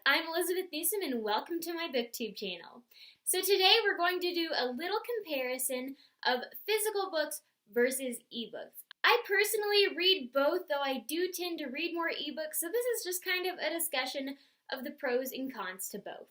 I'm Elizabeth Newsom and welcome to my BookTube channel. So today we're going to do a little comparison of physical books versus ebooks. I personally read both, though I do tend to read more ebooks, so this is just kind of a discussion of the pros and cons to both.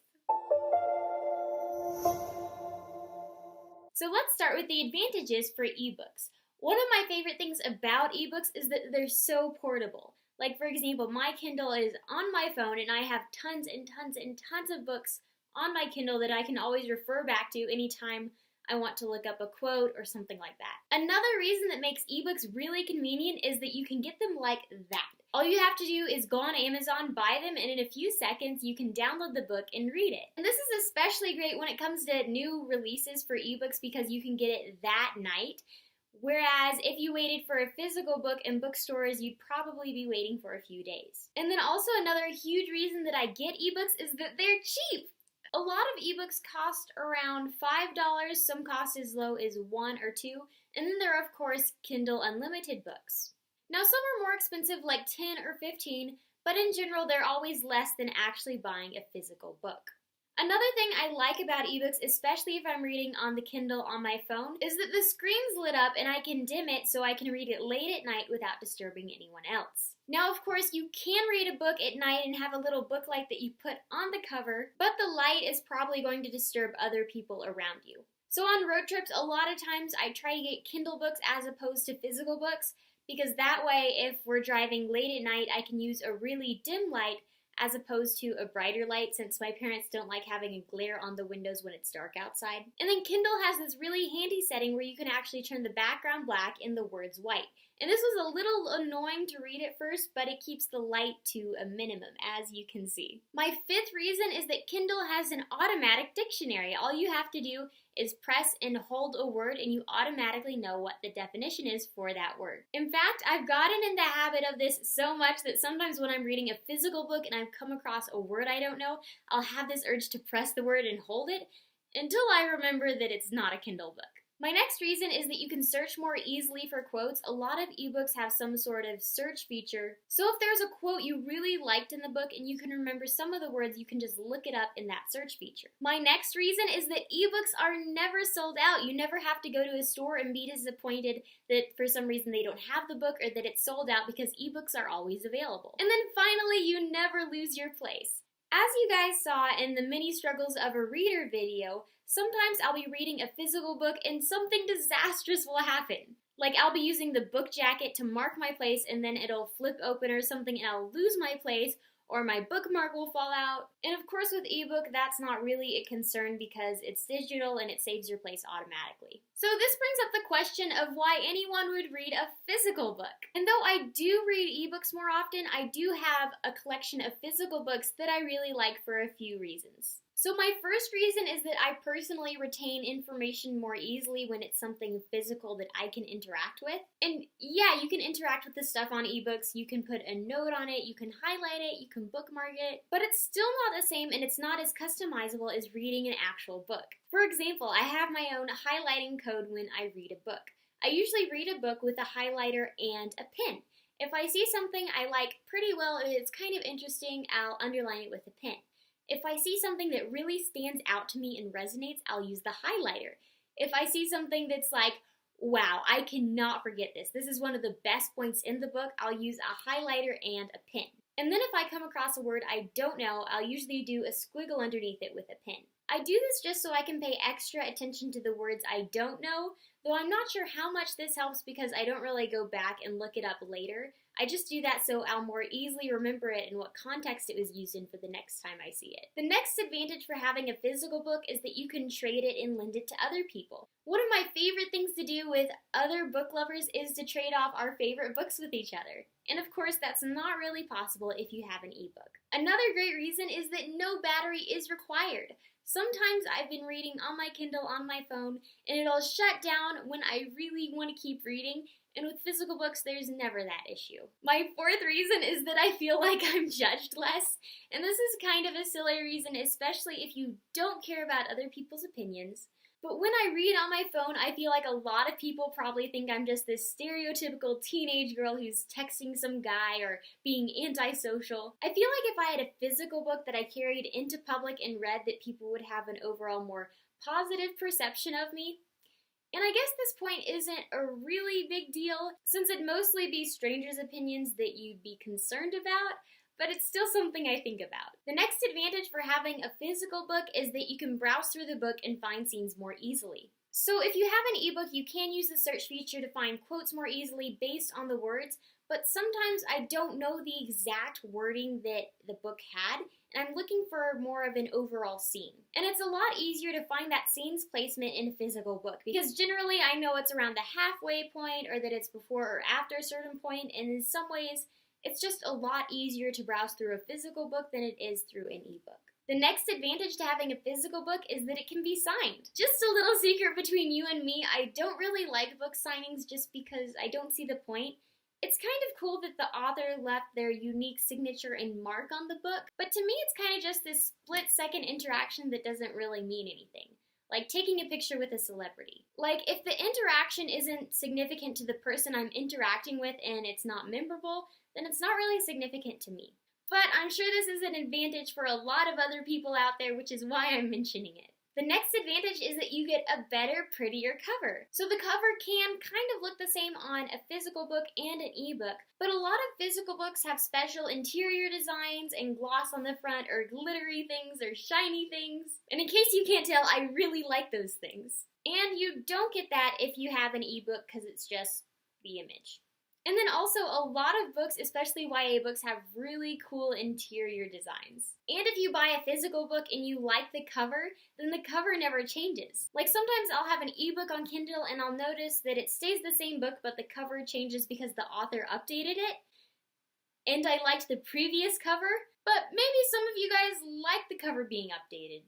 So let's start with the advantages for ebooks. One of my favorite things about ebooks is that they're so portable. Like, for example, my Kindle is on my phone and I have tons and tons and tons of books on my Kindle that I can always refer back to anytime I want to look up a quote or something like that. Another reason that makes ebooks really convenient is that you can get them like that. All you have to do is go on Amazon, buy them, and in a few seconds you can download the book and read it. And this is especially great when it comes to new releases for ebooks because you can get it that night. Whereas if you waited for a physical book in bookstores, you'd probably be waiting for a few days. And then also another huge reason that I get ebooks is that they're cheap. A lot of ebooks cost around $5, some cost as low as $1 or $2, and then there are of course Kindle Unlimited books. Now some are more expensive like $10 or $15, but in general they're always less than actually buying a physical book. Another thing I like about ebooks, especially if I'm reading on the Kindle on my phone, is that the screen's lit up and I can dim it so I can read it late at night without disturbing anyone else. Now, of course, you can read a book at night and have a little book light that you put on the cover, but the light is probably going to disturb other people around you. So on road trips, a lot of times I try to get Kindle books as opposed to physical books, because that way, if we're driving late at night, I can use a really dim light as opposed to a brighter light, since my parents don't like having a glare on the windows when it's dark outside. And then Kindle has this really handy setting where you can actually turn the background black and the words white. And this was a little annoying to read at first, but it keeps the light to a minimum, as you can see. My fifth reason is that Kindle has an automatic dictionary. All you have to do is press and hold a word and you automatically know what the definition is for that word. In fact, I've gotten in the habit of this so much that sometimes when I'm reading a physical book and I've come across a word I don't know, I'll have this urge to press the word and hold it until I remember that it's not a Kindle book. My next reason is that you can search more easily for quotes. A lot of ebooks have some sort of search feature. So if there's a quote you really liked in the book and you can remember some of the words, you can just look it up in that search feature. My next reason is that ebooks are never sold out. You never have to go to a store and be disappointed that for some reason they don't have the book or that it's sold out, because ebooks are always available. And then finally, you never lose your place. As you guys saw in the mini struggles of a reader video, sometimes I'll be reading a physical book and something disastrous will happen. Like I'll be using the book jacket to mark my place and then it'll flip open or something and I'll lose my place, or my bookmark will fall out. And of course with ebook, that's not really a concern because it's digital and it saves your place automatically. So this brings up the question of why anyone would read a physical book. And though I do read ebooks more often, I do have a collection of physical books that I really like for a few reasons. So my first reason is that I personally retain information more easily when it's something physical that I can interact with. And yeah, you can interact with the stuff on ebooks, you can put a note on it, you can highlight it, you can bookmark it, but it's still not the same and it's not as customizable as reading an actual book. For example, I have my own highlighting code when I read a book. I usually read a book with a highlighter and a pen. If I see something I like pretty well and it's kind of interesting, I'll underline it with a pen. If I see something that really stands out to me and resonates, I'll use the highlighter. If I see something that's like, wow, I cannot forget this, this is one of the best points in the book, I'll use a highlighter and a pen. And then if I come across a word I don't know, I'll usually do a squiggle underneath it with a pen. I do this just so I can pay extra attention to the words I don't know, though I'm not sure how much this helps because I don't really go back and look it up later. I just do that so I'll more easily remember it and what context it was used in for the next time I see it. The next advantage for having a physical book is that you can trade it and lend it to other people. One of my favorite things to do with other book lovers is to trade off our favorite books with each other. And of course, that's not really possible if you have an ebook. Another great reason is that no battery is required. Sometimes I've been reading on my Kindle on my phone and it'll shut down when I really want to keep reading, and with physical books there's never that issue. My fourth reason is that I feel like I'm judged less, and this is kind of a silly reason, especially if you don't care about other people's opinions. But when I read on my phone, I feel like a lot of people probably think I'm just this stereotypical teenage girl who's texting some guy or being antisocial. I feel like if I had a physical book that I carried into public and read, that people would have an overall more positive perception of me. And I guess this point isn't a really big deal, since it'd mostly be strangers' opinions that you'd be concerned about, but it's still something I think about. The next advantage for having a physical book is that you can browse through the book and find scenes more easily. So if you have an ebook, you can use the search feature to find quotes more easily based on the words, but sometimes I don't know the exact wording that the book had, and I'm looking for more of an overall scene. And it's a lot easier to find that scene's placement in a physical book, because generally I know it's around the halfway point or that it's before or after a certain point, and in some ways it's just a lot easier to browse through a physical book than it is through an ebook. The next advantage to having a physical book is that it can be signed. Just a little secret between you and me, I don't really like book signings just because I don't see the point. It's kind of cool that the author left their unique signature and mark on the book, but to me it's kind of just this split-second interaction that doesn't really mean anything. Like taking a picture with a celebrity. Like, if the interaction isn't significant to the person I'm interacting with and it's not memorable, then it's not really significant to me. But I'm sure this is an advantage for a lot of other people out there, which is why I'm mentioning it. The next advantage is that you get a better, prettier cover. So the cover can kind of look the same on a physical book and an ebook, but a lot of physical books have special interior designs and gloss on the front or glittery things or shiny things. And in case you can't tell, I really like those things. And you don't get that if you have an ebook because it's just the image. And then also, a lot of books, especially YA books, have really cool interior designs. And if you buy a physical book and you like the cover, then the cover never changes. Like, sometimes I'll have an ebook on Kindle and I'll notice that it stays the same book, but the cover changes because the author updated it. And I liked the previous cover, but maybe some of you guys like the cover being updated.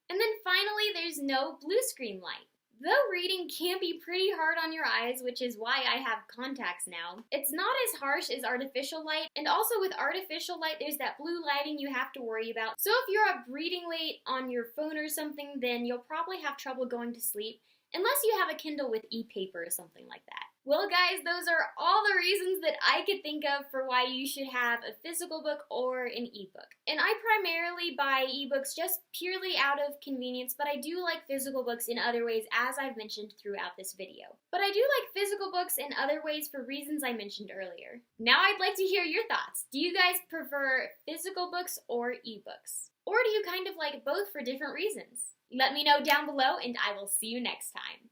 And then finally, there's no blue screen light. Though reading can be pretty hard on your eyes, which is why I have contacts now, it's not as harsh as artificial light, and also with artificial light there's that blue lighting you have to worry about. So if you're up reading late on your phone or something, then you'll probably have trouble going to sleep, unless you have a Kindle with e-paper or something like that. Well guys, those are all the reasons that I could think of for why you should have a physical book or an ebook. And I primarily buy ebooks just purely out of convenience, but I do like physical books in other ways, as I've mentioned throughout this video. But I do like physical books in other ways for reasons I mentioned earlier. Now I'd like to hear your thoughts. Do you guys prefer physical books or ebooks? Or do you kind of like both for different reasons? Let me know down below, and I will see you next time.